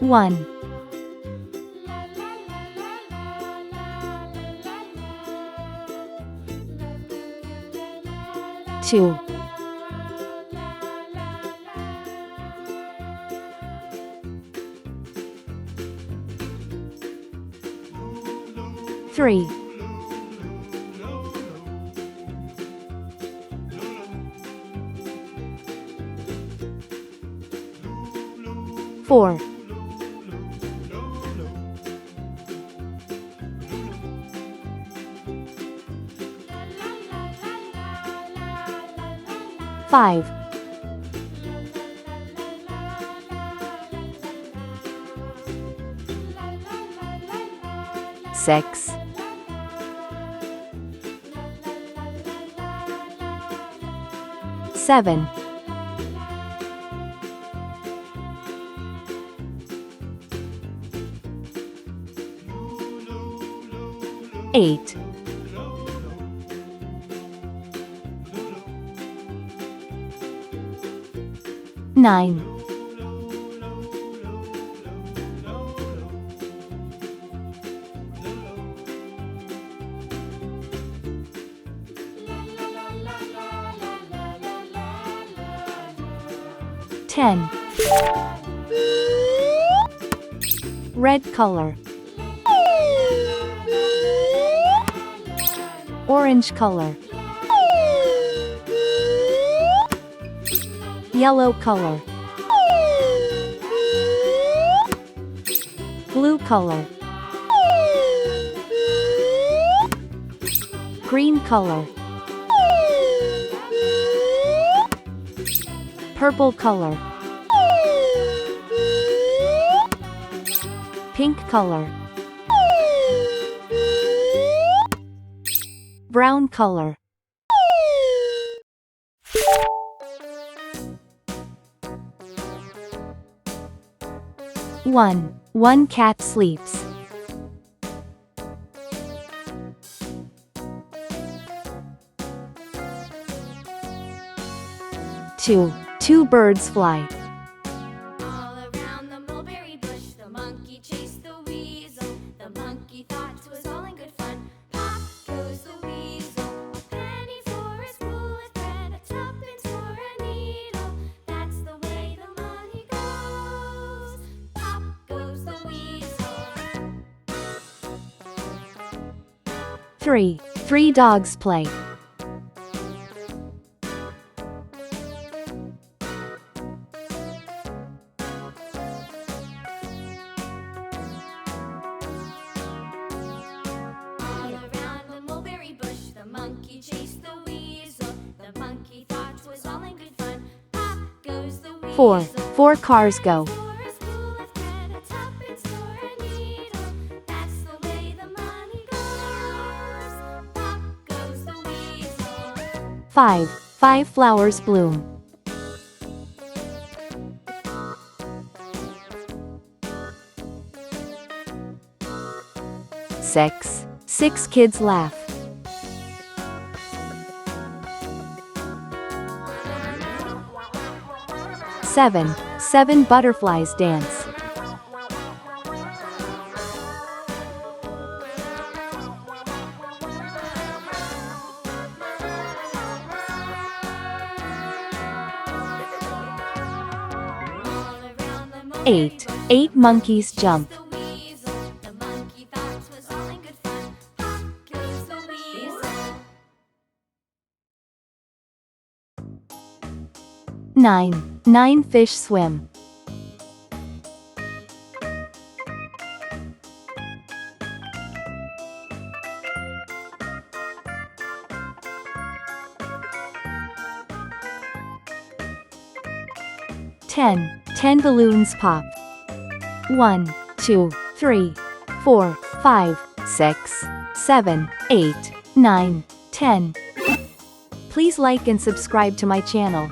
1, 2, 3, 4, 5, 6, 7, 8, 9, 10. Red color, orange color, yellow color, blue color, green color, purple color, pink color, brown color. One cat sleeps. 2, 2 birds fly. All around the mulberry bush, the monkey chased the weasel. The monkey thought it was all in good fun. Pop goes the weasel. A penny for a spool of thread, a tuppence for a needle. That's the way the money goes. Pop goes the weasel. 3, 3 dogs play. 4, 4 cars go. 5, 5 flowers bloom. 6, 6 kids laugh. 7, 7 butterflies dance. 8, 8 monkeys jump. 9, 9 fish swim. 10, 10 balloons pop. 1, 2, 3, 4, 5, 6, 7, 8, 9, 10. Please like and subscribe to my channel.